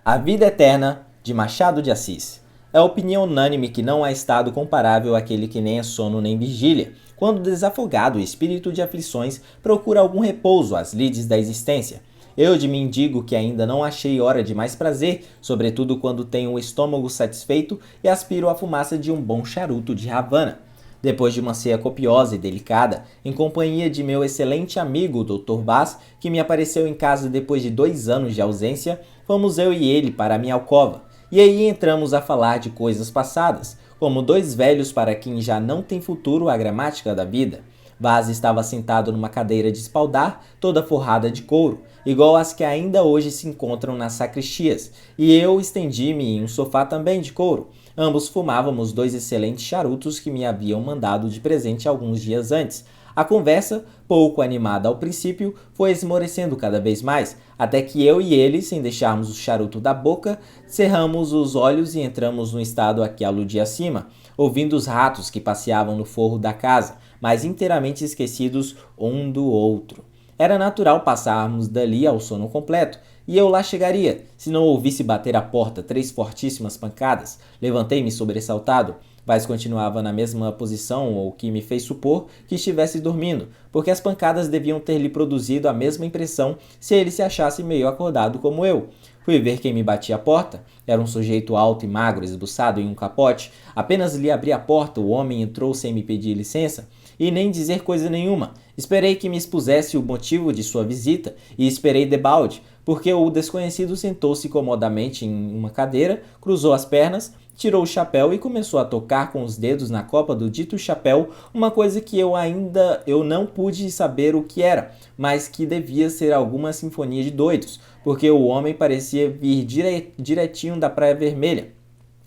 A Vida Eterna, de Machado de Assis. É opinião unânime que não há estado comparável àquele que nem é sono nem vigília, quando desafogado o espírito de aflições procura algum repouso às lides da existência. Eu de mim digo que ainda não achei hora de mais prazer, sobretudo quando tenho o estômago satisfeito e aspiro a fumaça de um bom charuto de Havana. Depois de uma ceia copiosa e delicada, em companhia de meu excelente amigo Dr. Bass, que me apareceu em casa depois de 2 anos de ausência, fomos eu e ele para a minha alcova. E aí entramos a falar de coisas passadas, como dois velhos para quem já não tem futuro a gramática da vida. Vaz estava sentado numa cadeira de espaldar, toda forrada de couro, igual às que ainda hoje se encontram nas sacristias, e eu estendi-me em um sofá também de couro. Ambos fumávamos 2 excelentes charutos que me haviam mandado de presente alguns dias antes. A conversa, pouco animada ao princípio, foi esmorecendo cada vez mais, até que eu e ele, sem deixarmos o charuto da boca, cerramos os olhos e entramos no estado a que aludi acima, ouvindo os ratos que passeavam no forro da casa, mas inteiramente esquecidos um do outro. Era natural passarmos dali ao sono completo, e eu lá chegaria, se não ouvisse bater à porta 3 fortíssimas pancadas. Levantei-me sobressaltado. Vaz continuava na mesma posição, o que me fez supor que estivesse dormindo, porque as pancadas deviam ter-lhe produzido a mesma impressão se ele se achasse meio acordado como eu. Fui ver quem me batia a porta. Era um sujeito alto e magro, esbuçado em um capote. Apenas lhe abri a porta, o homem entrou sem me pedir licença e nem dizer coisa nenhuma. Esperei que me expusesse o motivo de sua visita e esperei debalde, porque o desconhecido sentou-se comodamente em uma cadeira, cruzou as pernas, tirou o chapéu e começou a tocar com os dedos na copa do dito chapéu, uma coisa que eu não pude saber o que era, mas que devia ser alguma sinfonia de doidos, porque o homem parecia vir direitinho da Praia Vermelha.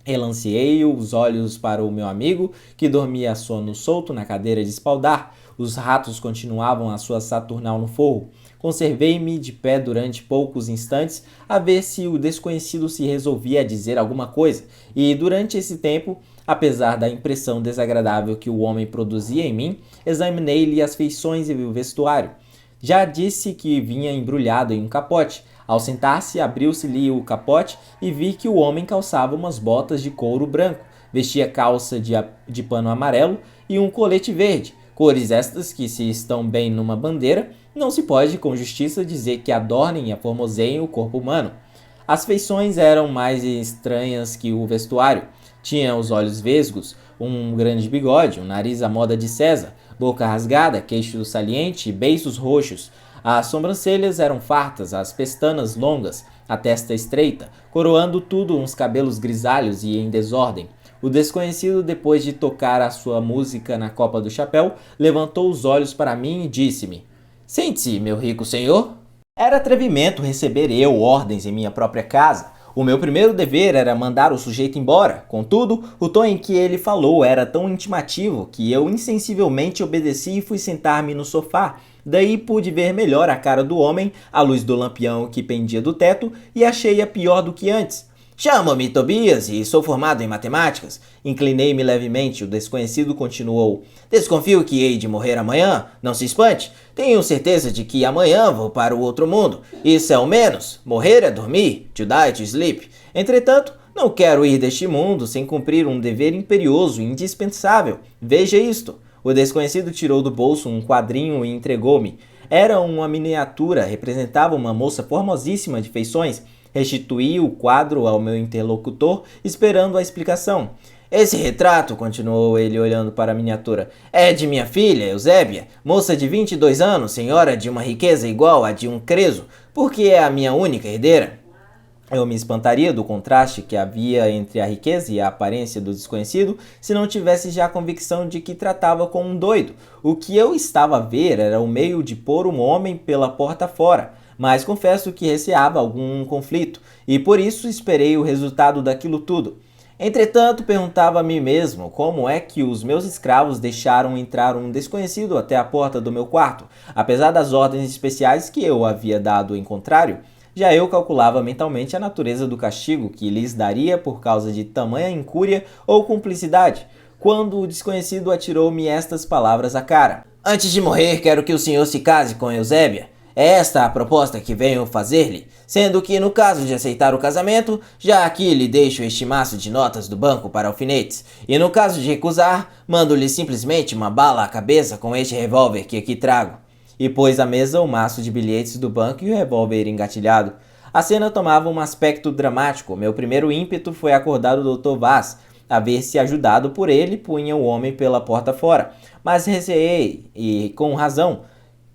Relanceei os olhos para o meu amigo, que dormia a sono solto na cadeira de espaldar. Os ratos continuavam a sua saturnal no forro. Conservei-me de pé durante poucos instantes a ver se o desconhecido se resolvia a dizer alguma coisa, e durante esse tempo, apesar da impressão desagradável que o homem produzia em mim, examinei-lhe as feições e o vestuário. Já disse que vinha embrulhado em um capote. Ao sentar-se, abriu-se-lhe o capote e vi que o homem calçava umas botas de couro branco, vestia calça de pano amarelo e um colete verde, cores estas que, se estão bem numa bandeira, não se pode com justiça dizer que adornem e aformoseiem o corpo humano. As feições eram mais estranhas que o vestuário. Tinha os olhos vesgos, um grande bigode, um nariz à moda de César, boca rasgada, queixo saliente e beiços roxos. As sobrancelhas eram fartas, as pestanas longas, a testa estreita, coroando tudo uns cabelos grisalhos e em desordem. O desconhecido, depois de tocar a sua música na copa do chapéu, levantou os olhos para mim e disse-me: "Sente-se, meu rico senhor." Era atrevimento receber eu ordens em minha própria casa. O meu primeiro dever era mandar o sujeito embora. Contudo, o tom em que ele falou era tão intimativo que eu insensivelmente obedeci e fui sentar-me no sofá. Daí pude ver melhor a cara do homem, à luz do lampião que pendia do teto, e achei-a pior do que antes. "Chamo-me Tobias e sou formado em matemáticas." Inclinei-me levemente. O desconhecido continuou: "Desconfio que hei de morrer amanhã. Não se espante. Tenho certeza de que amanhã vou para o outro mundo. Isso é o menos. Morrer é dormir. To die, to sleep. Entretanto, não quero ir deste mundo sem cumprir um dever imperioso e indispensável. Veja isto." O desconhecido tirou do bolso um quadrinho e entregou-me. Era uma miniatura, representava uma moça formosíssima de feições. Restituí o quadro ao meu interlocutor, esperando a explicação. "Esse retrato", continuou ele olhando para a miniatura, "é de minha filha, Eusébia, moça de 22 anos, senhora de uma riqueza igual à de um creso, porque é a minha única herdeira." Eu me espantaria do contraste que havia entre a riqueza e a aparência do desconhecido se não tivesse já a convicção de que tratava com um doido. O que eu estava a ver era o meio de pôr um homem pela porta fora, mas confesso que receava algum conflito, e por isso esperei o resultado daquilo tudo. Entretanto, perguntava a mim mesmo como é que os meus escravos deixaram entrar um desconhecido até a porta do meu quarto, apesar das ordens especiais que eu havia dado em contrário. Já eu calculava mentalmente a natureza do castigo que lhes daria por causa de tamanha incúria ou cumplicidade, quando o desconhecido atirou-me estas palavras à cara: "Antes de morrer, quero que o senhor se case com Eusébia. É esta a proposta que venho fazer-lhe, sendo que no caso de aceitar o casamento, já aqui lhe deixo este maço de notas do banco para alfinetes, e no caso de recusar, mando-lhe simplesmente uma bala à cabeça com este revólver que aqui trago. E pôs à mesa o maço de bilhetes do banco e o revólver engatilhado. A cena tomava um aspecto dramático. Meu primeiro ímpeto foi acordar o Dr. Vaz, a ver-se ajudado por ele, punha o homem pela porta fora. Mas receei, e com razão,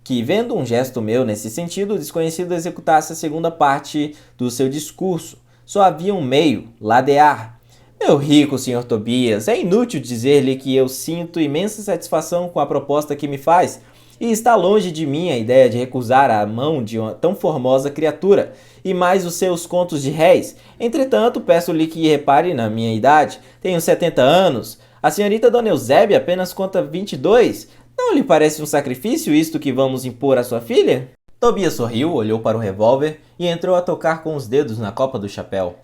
que, vendo um gesto meu nesse sentido, o desconhecido executasse a segunda parte do seu discurso. Só havia um meio: ladear. Meu rico Sr. Tobias, é inútil dizer-lhe que eu sinto imensa satisfação com a proposta que me faz, e está longe de mim a ideia de recusar a mão de uma tão formosa criatura, e mais os seus contos de réis. Entretanto, peço-lhe que repare na minha idade. Tenho 70 anos. A senhorita Dona Eusébia apenas conta 22. Não lhe parece um sacrifício isto que vamos impor à sua filha? Tobias sorriu, olhou para o revólver e entrou a tocar com os dedos na copa do chapéu.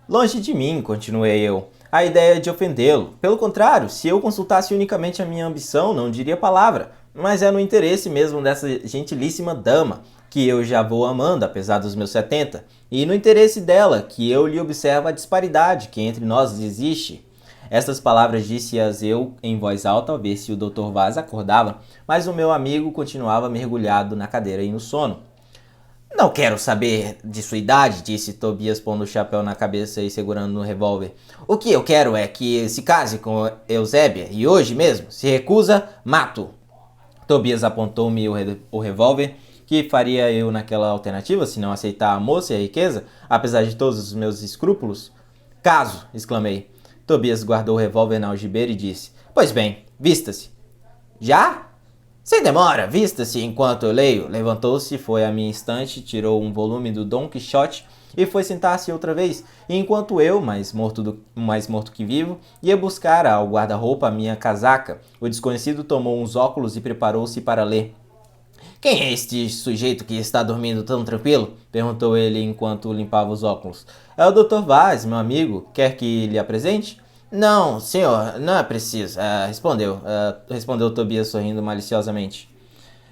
Longe de mim, continuei eu, a ideia de ofendê-lo. Pelo contrário, se eu consultasse unicamente a minha ambição, não diria palavra. Mas é no interesse mesmo dessa gentilíssima dama, que eu já vou amando apesar dos meus 70, e no interesse dela, que eu lhe observo a disparidade que entre nós existe. Estas palavras disse-as eu em voz alta ao ver se o Dr. Vaz acordava, mas o meu amigo continuava mergulhado na cadeira e no sono. Não quero saber de sua idade, disse Tobias pondo o chapéu na cabeça e segurando no revólver. O que eu quero é que se case com Eusébia, e hoje mesmo. Se recusa, mato. Tobias apontou-me o revólver. Que faria eu naquela alternativa, se não aceitar a moça e a riqueza, apesar de todos os meus escrúpulos? Caso, exclamei. Tobias guardou o revólver na algibeira e disse: Pois bem, vista-se. Já? Sem demora, vista-se enquanto eu leio. Levantou-se, foi à minha estante, tirou um volume do Dom Quixote e foi sentar-se outra vez. E enquanto eu, mais morto que vivo, ia buscar ao guarda-roupa a minha casaca, o desconhecido tomou uns óculos e preparou-se para ler. Quem é este sujeito que está dormindo tão tranquilo? Perguntou ele enquanto limpava os óculos. É o Dr. Vaz, meu amigo. Quer que lhe apresente? Não, senhor, não é preciso, respondeu Tobias sorrindo maliciosamente.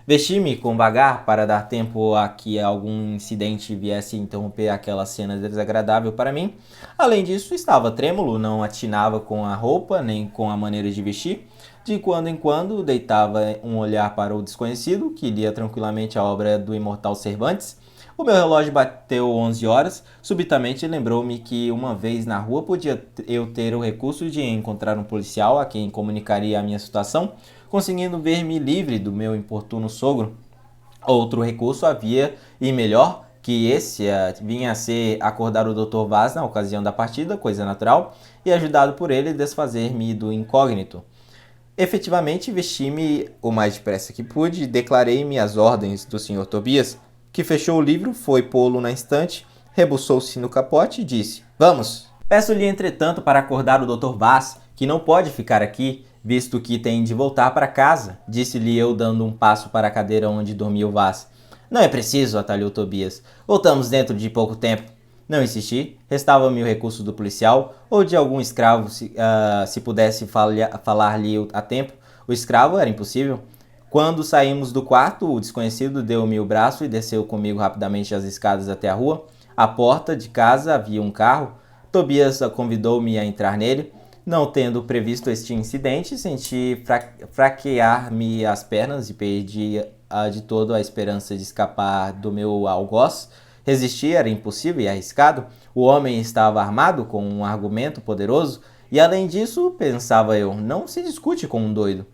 Vesti-me com vagar para dar tempo a que algum incidente viesse interromper aquela cena desagradável para mim. Além disso, estava trêmulo, não atinava com a roupa nem com a maneira de vestir. De quando em quando, deitava um olhar para o desconhecido, que lia tranquilamente a obra do imortal Cervantes. O meu relógio bateu 11 horas. Subitamente lembrou-me que uma vez na rua podia eu ter o recurso de encontrar um policial a quem comunicaria a minha situação, conseguindo ver-me livre do meu importuno sogro. Outro recurso havia, e melhor que esse, vinha a ser acordar o Dr. Vaz na ocasião da partida, coisa natural, e ajudado por ele desfazer-me do incógnito. Efetivamente, vesti-me o mais depressa que pude e declarei-me às ordens do Sr. Tobias, que fechou o livro, foi pô-lo na estante, rebuçou-se no capote e disse: Vamos! Peço-lhe, entretanto, para acordar o Dr. Vaz, que não pode ficar aqui, visto que tem de voltar para casa, disse-lhe eu dando um passo para a cadeira onde dormia o Vaz. Não é preciso, atalhou Tobias. Voltamos dentro de pouco tempo. Não insisti, restava-me o recurso do policial ou de algum escravo se pudesse falar-lhe a tempo. O escravo era impossível. Quando saímos do quarto, o desconhecido deu-me o braço e desceu comigo rapidamente as escadas até a rua. À porta de casa havia um carro. Tobias convidou-me a entrar nele. Não tendo previsto este incidente, senti fraquear-me as pernas e perdi de todo a esperança de escapar do meu algoz. Resistir era impossível e arriscado. O homem estava armado com um argumento poderoso e, além disso, pensava eu, não se discute com um doido.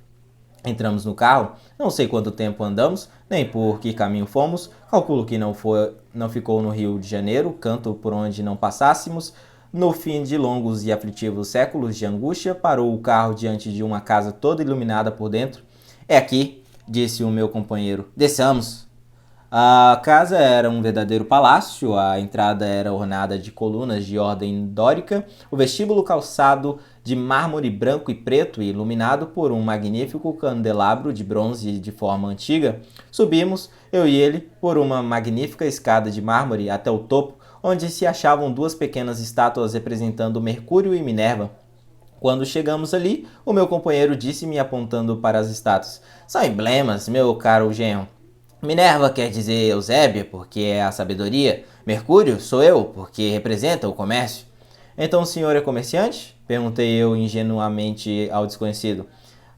Entramos no carro, não sei quanto tempo andamos, nem por que caminho fomos, calculo que não ficou no Rio de Janeiro, canto por onde não passássemos. No fim de longos e aflitivos séculos de angústia, parou o carro diante de uma casa toda iluminada por dentro. É aqui, disse o meu companheiro, desçamos. A casa era um verdadeiro palácio, a entrada era ornada de colunas de ordem dórica, o vestíbulo calçado de mármore branco e preto e iluminado por um magnífico candelabro de bronze de forma antiga. Subimos, eu e ele, por uma magnífica escada de mármore até o topo, onde se achavam duas pequenas estátuas representando Mercúrio e Minerva. Quando chegamos ali, o meu companheiro disse-me apontando para as estátuas: São emblemas, meu caro genro. Minerva quer dizer Eusébia, porque é a sabedoria. Mercúrio sou eu, porque representa o comércio. Então o senhor é comerciante? Perguntei eu ingenuamente ao desconhecido.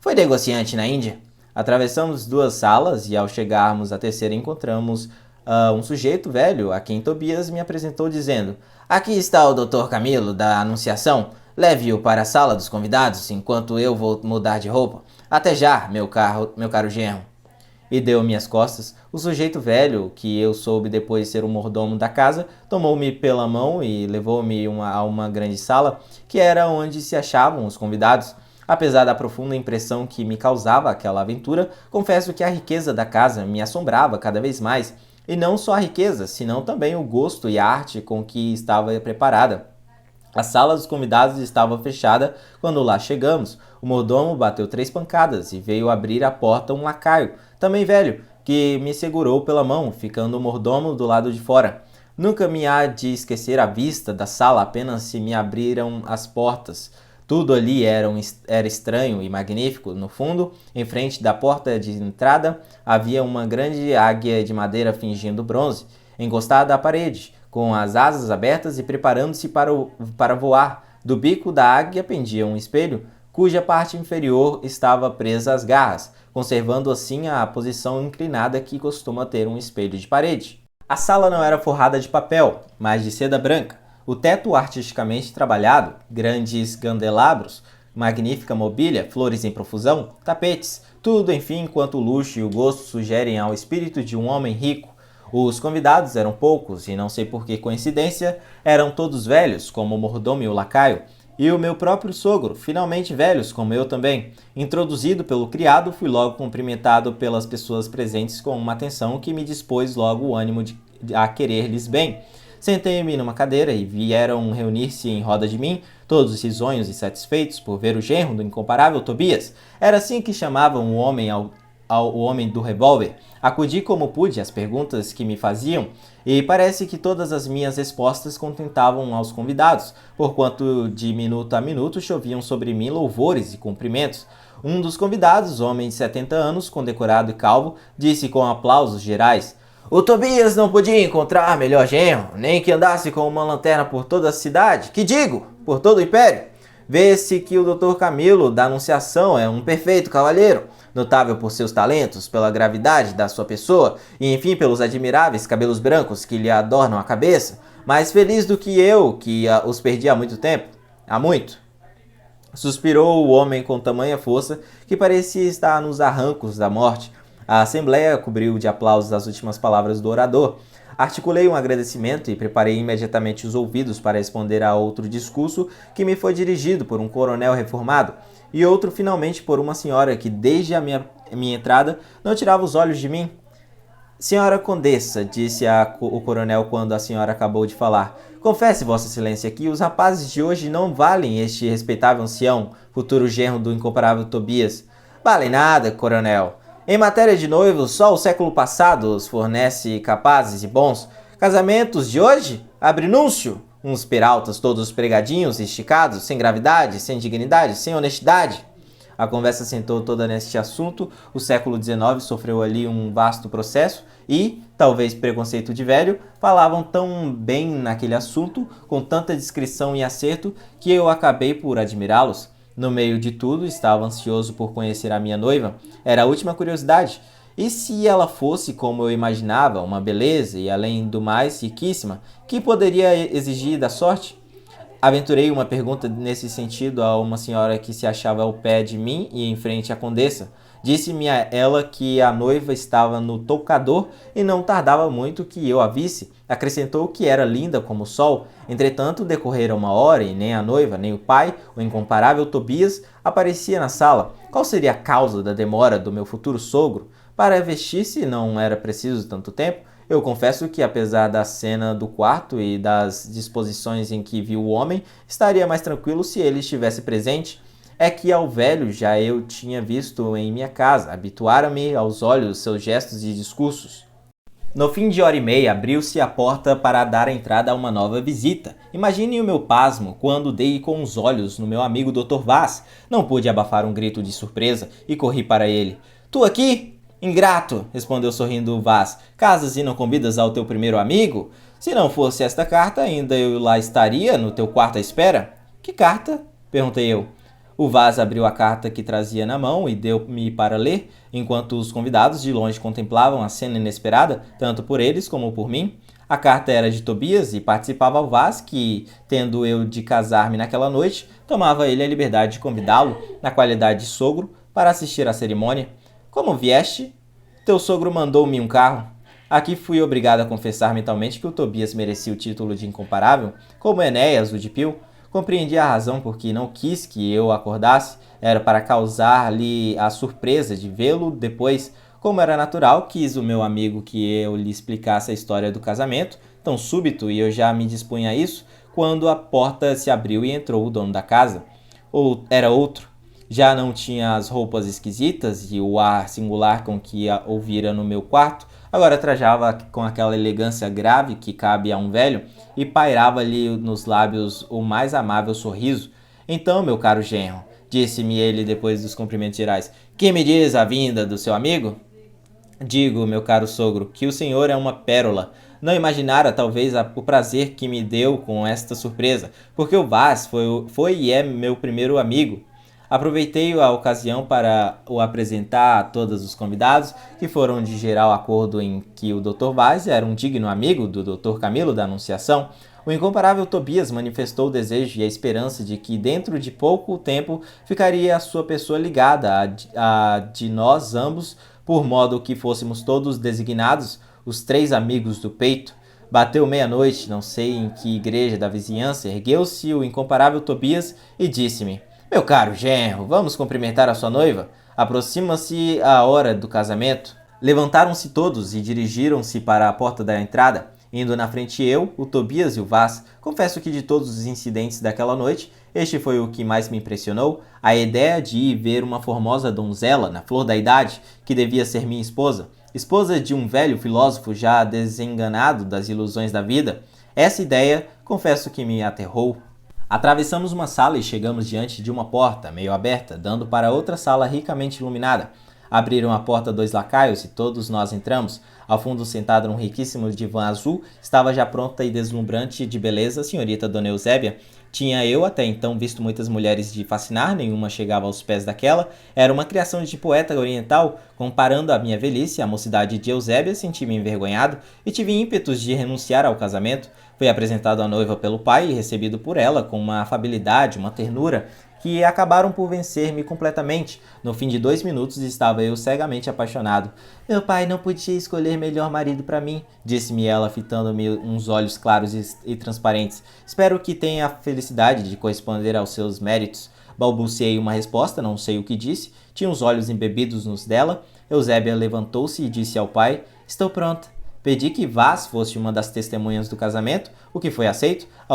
Foi negociante na Índia. Atravessamos 2 salas e ao chegarmos à terceira encontramos um sujeito velho a quem Tobias me apresentou dizendo: Aqui está o Dr. Camilo da Anunciação. Leve-o para a sala dos convidados enquanto eu vou mudar de roupa. Até já, meu caro genro. E deu-me as costas. O sujeito velho, que eu soube depois ser o mordomo da casa, tomou-me pela mão e levou-me a uma grande sala, que era onde se achavam os convidados. Apesar da profunda impressão que me causava aquela aventura, confesso que a riqueza da casa me assombrava cada vez mais. E não só a riqueza, senão também o gosto e a arte com que estava preparada. A sala dos convidados estava fechada quando lá chegamos. O mordomo bateu 3 pancadas e veio abrir a porta um lacaio, também velho, que me segurou pela mão, ficando o mordomo do lado de fora. Nunca me há de esquecer a vista da sala apenas se me abriram as portas. Tudo ali era estranho e magnífico. No fundo, em frente da porta de entrada, havia uma grande águia de madeira fingindo bronze, encostada à parede, com as asas abertas e preparando-se para voar. Do bico da águia pendia um espelho, cuja parte inferior estava presa às garras, conservando assim a posição inclinada que costuma ter um espelho de parede. A sala não era forrada de papel, mas de seda branca. O teto artisticamente trabalhado, grandes candelabros, magnífica mobília, flores em profusão, tapetes, tudo enfim quanto o luxo e o gosto sugerem ao espírito de um homem rico. Os convidados eram poucos e não sei por que coincidência, eram todos velhos, como o mordomo e o lacaio, e o meu próprio sogro, finalmente velhos, como eu também. Introduzido pelo criado, fui logo cumprimentado pelas pessoas presentes com uma atenção que me dispôs logo o ânimo a querer-lhes bem. Sentei-me numa cadeira e vieram reunir-se em roda de mim, todos risonhos e satisfeitos por ver o genro do incomparável Tobias. Era assim que chamavam o homem do revólver. Acudi como pude às perguntas que me faziam, e parece que todas as minhas respostas contentavam aos convidados, porquanto de minuto a minuto choviam sobre mim louvores e cumprimentos. Um dos convidados, homem de 70 anos, condecorado e calvo, disse com aplausos gerais: O Tobias não podia encontrar melhor genro, nem que andasse com uma lanterna por toda a cidade, que digo, por todo o império. Vê-se que o Dr. Camilo da Anunciação é um perfeito cavalheiro, notável por seus talentos, pela gravidade da sua pessoa e, enfim, pelos admiráveis cabelos brancos que lhe adornam a cabeça, mais feliz do que eu, que os perdi há muito tempo. Há muito. Suspirou o homem com tamanha força que parecia estar nos arrancos da morte. A assembleia cobriu de aplausos as últimas palavras do orador. Articulei um agradecimento e preparei imediatamente os ouvidos para responder a outro discurso que me foi dirigido por um coronel reformado e outro finalmente por uma senhora que desde a minha entrada não tirava os olhos de mim. Senhora Condessa, disse o coronel quando a senhora acabou de falar, confesse, Vossa Excelência, que os rapazes de hoje não valem este respeitável ancião, futuro genro do incomparável Tobias. Valem nada, coronel. Em matéria de noivos, só o século passado os fornece capazes e bons. Casamentos de hoje? Abre núncio. Uns peraltas todos pregadinhos, esticados, sem gravidade, sem dignidade, sem honestidade. A conversa sentou toda neste assunto. O século XIX sofreu ali um vasto processo e, talvez preconceito de velho, falavam tão bem naquele assunto, com tanta discrição e acerto, que eu acabei por admirá-los. No meio de tudo, estava ansioso por conhecer a minha noiva. Era a última curiosidade. E se ela fosse, como eu imaginava, uma beleza e, além do mais, riquíssima, que poderia exigir da sorte? Aventurei uma pergunta nesse sentido a uma senhora que se achava ao pé de mim e em frente à condessa. Disse-me a ela que a noiva estava no toucador e não tardava muito que eu a visse. Acrescentou que era linda como o sol. Entretanto, decorrera 1 hora e nem a noiva, nem o pai, o incomparável Tobias, aparecia na sala. Qual seria a causa da demora do meu futuro sogro? Para vestir-se não era preciso tanto tempo. Eu confesso que, apesar da cena do quarto e das disposições em que vi o homem, estaria mais tranquilo se ele estivesse presente. É que ao velho já eu tinha visto em minha casa, habituara-me aos olhos seus gestos e discursos. No fim de 1 hora e meia, abriu-se a porta para dar entrada a uma nova visita. Imagine o meu pasmo quando dei com os olhos no meu amigo Dr. Vaz. Não pude abafar um grito de surpresa e corri para ele. Tu aqui? Ingrato, respondeu sorrindo Vaz, casas e não convidas ao teu primeiro amigo? Se não fosse esta carta, ainda eu lá estaria no teu quarto à espera. Que carta? Perguntei eu. O Vaz abriu a carta que trazia na mão e deu-me para ler, enquanto os convidados de longe contemplavam a cena inesperada, tanto por eles como por mim. A carta era de Tobias e participava ao Vaz que, tendo eu de casar-me naquela noite, tomava ele a liberdade de convidá-lo, na qualidade de sogro, para assistir à cerimônia. Como vieste? Teu sogro mandou-me um carro. Aqui fui obrigado a confessar mentalmente que o Tobias merecia o título de incomparável, como Enéas, o de Pil. Compreendi a razão por que não quis que eu acordasse, era para causar-lhe a surpresa de vê-lo depois. Como era natural, quis o meu amigo que eu lhe explicasse a história do casamento, tão súbito, e eu já me dispunha a isso, quando a porta se abriu e entrou o dono da casa. Ou era outro. Já não tinha as roupas esquisitas e o ar singular com que a ouvira no meu quarto, agora trajava com aquela elegância grave que cabe a um velho e pairava-lhe nos lábios o mais amável sorriso. Então, meu caro genro, disse-me ele depois dos cumprimentos gerais, que me diz a vinda do seu amigo? Digo, meu caro sogro, que o senhor é uma pérola. Não imaginara, talvez, o prazer que me deu com esta surpresa, porque o Vaz foi e é meu primeiro amigo. Aproveitei a ocasião para o apresentar a todos os convidados, que foram de geral acordo em que o Dr. Vaz era um digno amigo do Dr. Camilo da Anunciação. O incomparável Tobias manifestou o desejo e a esperança de que dentro de pouco tempo ficaria a sua pessoa ligada a de nós ambos, por modo que fôssemos todos designados os três amigos do peito. Bateu meia-noite, não sei em que igreja da vizinhança, ergueu-se o incomparável Tobias e disse-me: meu caro genro, vamos cumprimentar a sua noiva? Aproxima-se a hora do casamento. Levantaram-se todos e dirigiram-se para a porta da entrada, indo na frente eu, o Tobias e o Vaz. Confesso que de todos os incidentes daquela noite, este foi o que mais me impressionou, a ideia de ir ver uma formosa donzela, na flor da idade, que devia ser minha esposa, esposa de um velho filósofo já desenganado das ilusões da vida. Essa ideia, confesso que me aterrou. Atravessamos uma sala e chegamos diante de uma porta, meio aberta, dando para outra sala ricamente iluminada. Abriram a porta dois lacaios e todos nós entramos. Ao fundo, sentada num riquíssimo divã azul, estava já pronta e deslumbrante de beleza a senhorita Dona Eusébia. Tinha eu até então visto muitas mulheres de fascinar, nenhuma chegava aos pés daquela. Era uma criação de poeta oriental. Comparando a minha velhice à mocidade de Eusébia, senti-me envergonhado e tive ímpetos de renunciar ao casamento. Fui apresentado à noiva pelo pai e recebido por ela com uma afabilidade, uma ternura, que acabaram por vencer-me completamente. No fim de 2 minutos estava eu cegamente apaixonado. Meu pai não podia escolher melhor marido para mim, disse-me ela, fitando-me uns olhos claros e transparentes. Espero que tenha a felicidade de corresponder aos seus méritos. Balbuciei uma resposta, não sei o que disse. Tinha os olhos embebidos nos dela. Eusébia levantou-se e disse ao pai: estou pronta. Pedi que Vaz fosse uma das testemunhas do casamento, o que foi aceito. A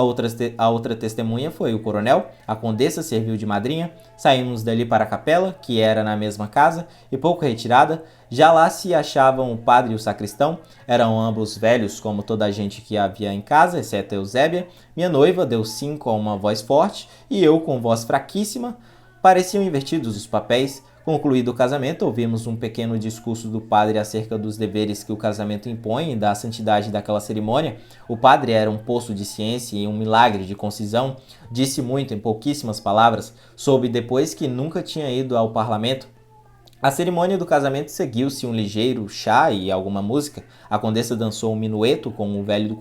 outra testemunha foi o coronel. A condessa serviu de madrinha. Saímos dali para a capela, que era na mesma casa, e pouco retirada. Já lá se achavam o padre e o sacristão. Eram ambos velhos, como toda a gente que havia em casa, exceto Eusébia. Minha noiva deu sim com uma voz forte, e eu com voz fraquíssima. Pareciam invertidos os papéis. Concluído o casamento, ouvimos um pequeno discurso do padre acerca dos deveres que o casamento impõe e da santidade daquela cerimônia. O padre era um poço de ciência e um milagre de concisão. Disse muito em pouquíssimas palavras. Soube depois que nunca tinha ido ao parlamento. A cerimônia do casamento seguiu-se um ligeiro chá e alguma música. A condessa dançou um minueto com o velho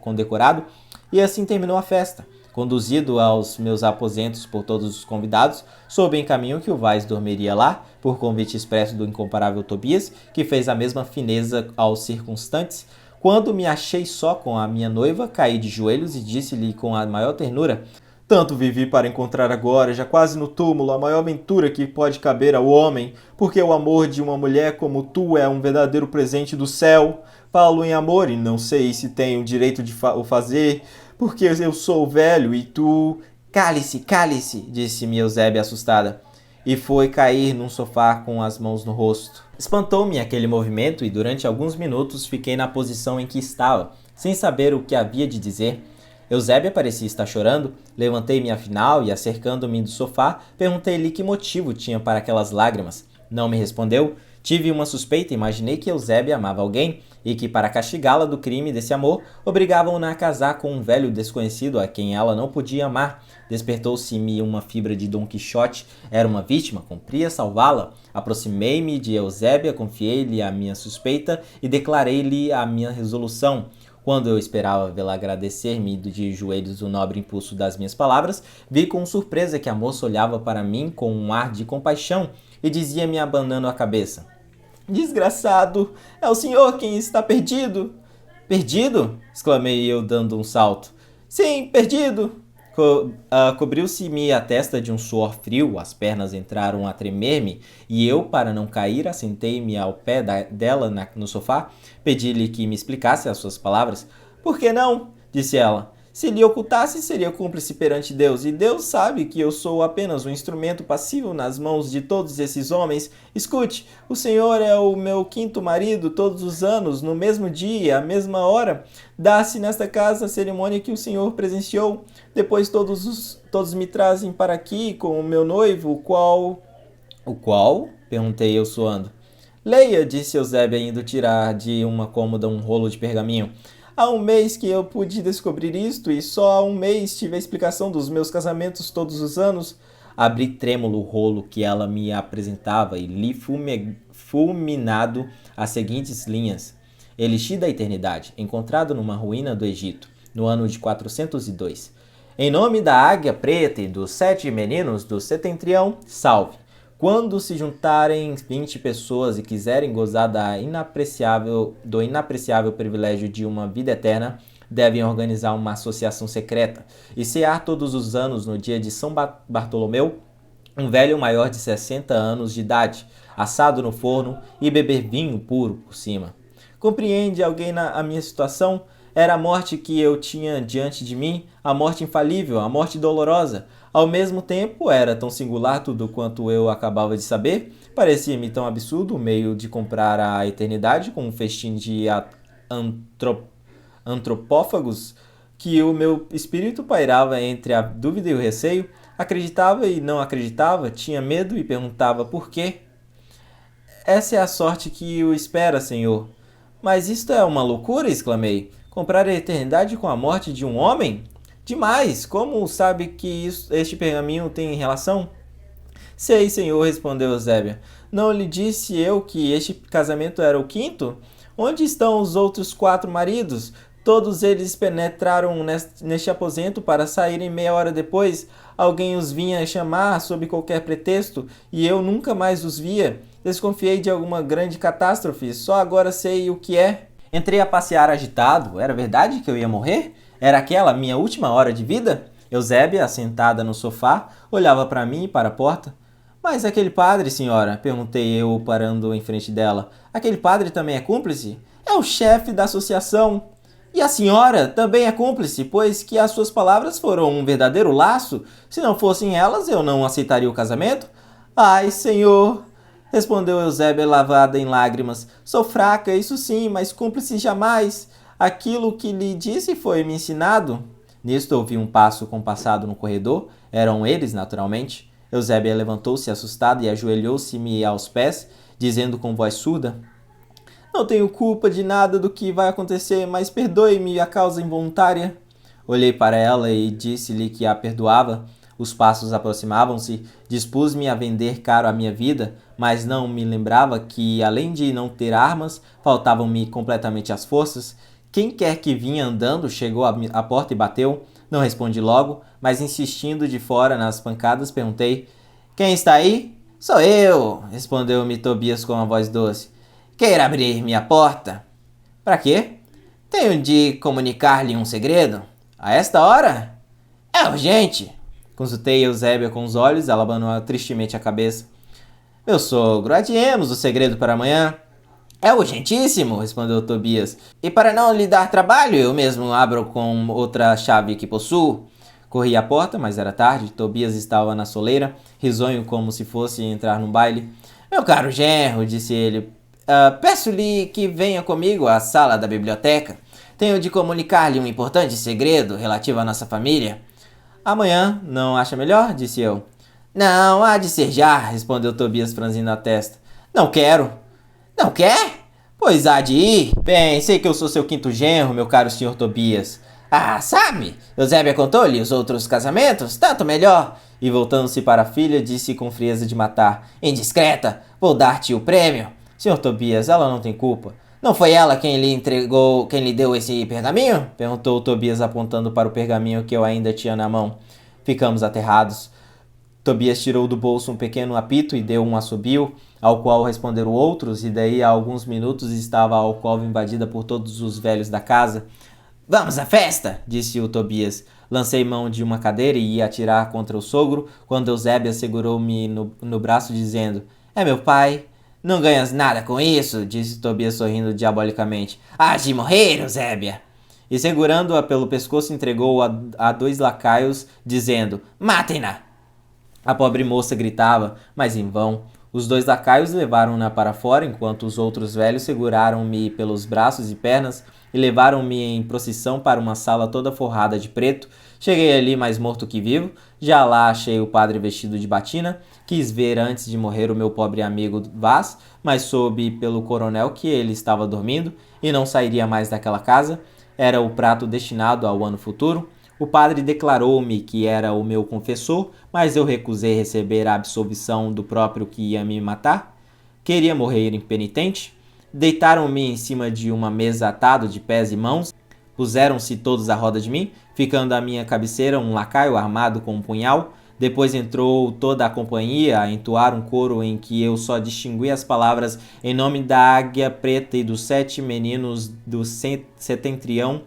condecorado e assim terminou a festa. Conduzido aos meus aposentos por todos os convidados, soube em caminho que o Vaz dormiria lá, por convite expresso do incomparável Tobias, que fez a mesma fineza aos circunstantes. Quando me achei só com a minha noiva, caí de joelhos e disse-lhe com a maior ternura: tanto vivi para encontrar agora, já quase no túmulo, a maior ventura que pode caber ao homem, porque o amor de uma mulher como tu é um verdadeiro presente do céu. Falo em amor e não sei se tenho o direito de o fazer, porque eu sou velho e tu... Cale-se, cale-se, disse-me Eusébia assustada, e foi cair num sofá com as mãos no rosto. Espantou-me aquele movimento e durante alguns minutos fiquei na posição em que estava, sem saber o que havia de dizer. Eusébia parecia estar chorando. Levantei-me afinal e, acercando-me do sofá, perguntei-lhe que motivo tinha para aquelas lágrimas. Não me respondeu. Tive uma suspeita e imaginei que Eusébia amava alguém e que, para castigá-la do crime desse amor, obrigavam-na a casar com um velho desconhecido a quem ela não podia amar. Despertou-se-me uma fibra de Dom Quixote. Era uma vítima, cumpria salvá-la. Aproximei-me de Eusébia, confiei-lhe a minha suspeita e declarei-lhe a minha resolução. Quando eu esperava vê-la agradecer-me de joelhos o nobre impulso das minhas palavras, vi com surpresa que a moça olhava para mim com um ar de compaixão e dizia-me abanando a cabeça: "Desgraçado, é o senhor quem está perdido." "Perdido?" exclamei eu, dando um salto. "Sim, perdido." Cobriu-se-me a testa de um suor frio, as pernas entraram a tremer-me e eu, para não cair, assentei-me ao pé dela no sofá. Pedi-lhe que me explicasse as suas palavras. "Por que não?" disse ela. "Se lhe ocultasse, seria cúmplice perante Deus, e Deus sabe que eu sou apenas um instrumento passivo nas mãos de todos esses homens. Escute, o senhor é o meu quinto marido. Todos os anos, no mesmo dia, à mesma hora, dá-se nesta casa a cerimônia que o senhor presenciou. Depois todos me trazem para aqui com o meu noivo, o qual..." "O qual?" perguntei eu suando. "Leia", disse Eusébia, indo tirar de uma cômoda um rolo de pergaminho. "Há um mês que eu pude descobrir isto e só há um mês tive a explicação dos meus casamentos todos os anos." Abri trêmulo o rolo que ela me apresentava e li fulminado as seguintes linhas: "Elixir da eternidade, encontrado numa ruína do Egito, no ano de 402. Em nome da águia preta e dos 7 meninos do setentrião, salve. Quando se juntarem 20 pessoas e quiserem gozar do inapreciável privilégio de uma vida eterna, devem organizar uma associação secreta e cear todos os anos no dia de São Bartolomeu, um velho maior de 60 anos de idade, assado no forno e beber vinho puro por cima. Compreende alguém a minha situação? Era a morte que eu tinha diante de mim, a morte infalível, a morte dolorosa. Ao mesmo tempo, era tão singular tudo quanto eu acabava de saber. Parecia-me tão absurdo o meio de comprar a eternidade com um festim de antropófagos que o meu espírito pairava entre a dúvida e o receio. Acreditava e não acreditava, tinha medo e perguntava por quê. "Essa é a sorte que o espera, senhor." "Mas isto é uma loucura!" exclamei. "Comprar a eternidade com a morte de um homem? Demais! Como sabe que este pergaminho tem relação?" "Sei, senhor", respondeu Eusébia. "Não lhe disse eu que este casamento era o quinto? Onde estão os outros 4 maridos? Todos eles penetraram neste aposento para saírem meia hora depois. Alguém os vinha chamar sob qualquer pretexto e eu nunca mais os via. Desconfiei de alguma grande catástrofe, só agora sei o que é." Entrei a passear agitado. Era verdade que eu ia morrer? Era aquela minha última hora de vida? Eusébia, sentada no sofá, olhava para mim e para a porta. "Mas aquele padre, senhora?" perguntei eu, parando em frente dela. "Aquele padre também é cúmplice?" "É o chefe da associação." "E a senhora também é cúmplice, pois que as suas palavras foram um verdadeiro laço. Se não fossem elas, eu não aceitaria o casamento." "Ai, senhor!" respondeu Eusébia, lavada em lágrimas. "Sou fraca, isso sim, mas cúmplice jamais. Aquilo que lhe disse foi me ensinado." Nisto ouvi um passo compassado no corredor. Eram eles, naturalmente. Eusébia levantou-se assustada e ajoelhou-se-me aos pés, dizendo com voz surda: "Não tenho culpa de nada do que vai acontecer, mas perdoe-me a causa involuntária." Olhei para ela e disse-lhe que a perdoava. Os passos aproximavam-se. Dispus-me a vender caro a minha vida, mas não me lembrava que, além de não ter armas, faltavam-me completamente as forças. Quem quer que vinha andando chegou à porta e bateu. Não respondi logo, mas insistindo de fora nas pancadas, perguntei: "Quem está aí?" "Sou eu", respondeu-me Tobias com uma voz doce. "Queira abrir minha porta?" "Para quê?" "Tenho de comunicar-lhe um segredo." "A esta hora?" "É urgente." Consultei Eusébia com os olhos, ela abanou tristemente a cabeça. "Meu sogro, adiemos o segredo para amanhã." "É urgentíssimo", respondeu Tobias. "E para não lhe dar trabalho, eu mesmo abro com outra chave que possuo." Corri à porta, mas era tarde. Tobias estava na soleira, risonho como se fosse entrar num baile. "Meu caro genro", disse ele, peço-lhe que venha comigo à sala da biblioteca. Tenho de comunicar-lhe um importante segredo relativo à nossa família." "Amanhã, não acha melhor?" disse eu. "Não, há de ser já", respondeu Tobias franzindo a testa. "Não quero." Não quer? Pois há de ir. Bem, sei que eu sou seu quinto genro, meu caro senhor Tobias. Ah, sabe? Eusébia contou-lhe os outros casamentos? Tanto melhor. E voltando-se para a filha, disse com frieza de matar. Indiscreta, vou dar-te o prêmio. Senhor Tobias, ela não tem culpa. Não foi ela quem lhe deu esse pergaminho? Perguntou Tobias apontando para o pergaminho que eu ainda tinha na mão. Ficamos aterrados. Tobias tirou do bolso um pequeno apito e deu um assobio, ao qual responderam outros, e daí a alguns minutos estava a alcova invadida por todos os velhos da casa. Vamos à festa, disse o Tobias. Lancei mão de uma cadeira e ia atirar contra o sogro, quando Eusébia segurou-me no braço, dizendo: É meu pai. Não ganhas nada com isso, disse Tobias sorrindo diabolicamente. Hás de morrer, Eusébia. E segurando-a pelo pescoço, entregou-a a 2 lacaios, dizendo: Matem-na! A pobre moça gritava, mas em vão. Os 2 lacaios levaram-na para fora, enquanto os outros velhos seguraram-me pelos braços e pernas e levaram-me em procissão para uma sala toda forrada de preto. Cheguei ali mais morto que vivo. Já lá achei o padre vestido de batina. Quis ver antes de morrer o meu pobre amigo Vaz, mas soube pelo coronel que ele estava dormindo e não sairia mais daquela casa. Era o prato destinado ao ano futuro. O padre declarou-me que era o meu confessor, mas eu recusei receber a absolvição do próprio que ia me matar. Queria morrer impenitente. Deitaram-me em cima de uma mesa atado de pés e mãos. Puseram-se todos à roda de mim, ficando à minha cabeceira um lacaio armado com um punhal. Depois entrou toda a companhia a entoar um coro em que eu só distingui as palavras em nome da águia preta e dos 7 meninos do setentrião.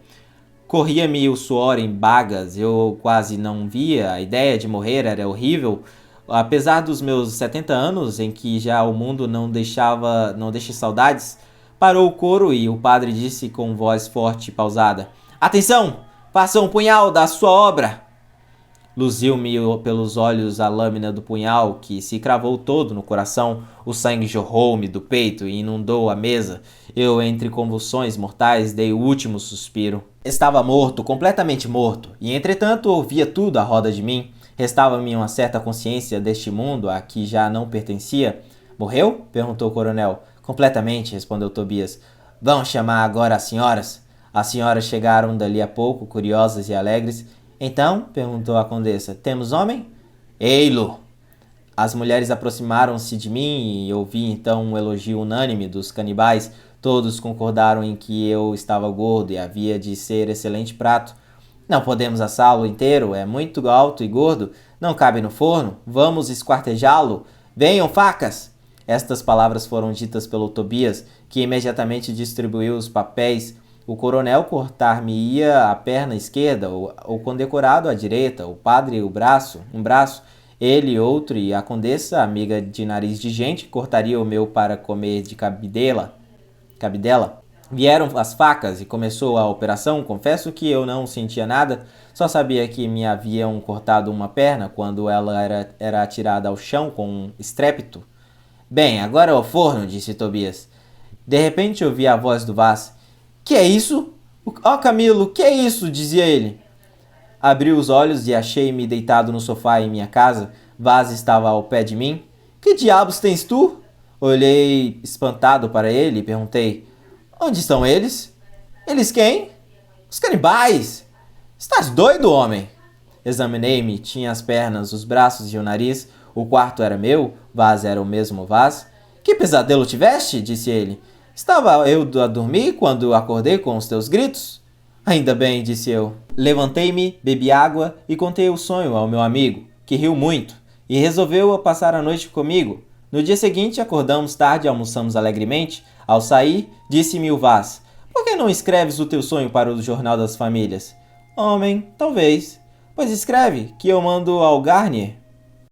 Corria-me o suor em bagas, eu quase não via, a ideia de morrer era horrível. Apesar dos meus 70 anos, em que já o mundo não deixa saudades, parou o coro e o padre disse com voz forte e pausada: Atenção! Faça um punhal da sua obra! Luziu-me pelos olhos a lâmina do punhal, que se cravou todo no coração. O sangue jorrou-me do peito e inundou a mesa. Eu, entre convulsões mortais, dei o último suspiro. Estava morto, completamente morto, e entretanto ouvia tudo à roda de mim. Restava-me uma certa consciência deste mundo a que já não pertencia. Morreu? Perguntou o coronel. Completamente, respondeu Tobias. Vão chamar agora as senhoras. As senhoras chegaram dali a pouco, curiosas e alegres. Então, perguntou a condessa, temos homem? Ei-lo! As mulheres aproximaram-se de mim e ouvi então um elogio unânime dos canibais. Todos concordaram em que eu estava gordo e havia de ser excelente prato. Não podemos assá-lo inteiro, é muito alto e gordo, não cabe no forno. Vamos esquartejá-lo. Venham facas! Estas palavras foram ditas pelo Tobias, que imediatamente distribuiu os papéis. O coronel cortar-me-ia a perna esquerda, o condecorado a direita, o padre um braço, ele outro, e a condessa, amiga de nariz de gente, cortaria o meu para comer de cabidela. Vieram as facas e começou a operação. Confesso que eu não sentia nada, só sabia que me haviam cortado uma perna quando ela era atirada ao chão com um estrépito. Bem, agora ao forno, disse Tobias. De repente ouvi a voz do Vaz. Que é isso? Camilo, que é isso? Dizia ele. Abri os olhos e achei-me deitado no sofá em minha casa. Vaz estava ao pé de mim. Que diabos tens tu? Olhei espantado para ele e perguntei. Onde estão eles? Eles quem? Os canibais. Estás doido, homem? Examinei-me, tinha as pernas, os braços e o nariz. O quarto era meu, Vaz era o mesmo Vaz. Que pesadelo tiveste? Disse ele. Estava eu a dormir quando acordei com os teus gritos? Ainda bem, disse eu. Levantei-me, bebi água e contei o sonho ao meu amigo, que riu muito, e resolveu passar a noite comigo. No dia seguinte, acordamos tarde e almoçamos alegremente. Ao sair, disse-me o Vaz, por que não escreves o teu sonho para o Jornal das Famílias? Homem, talvez. Pois escreve, que eu mando ao Garnier.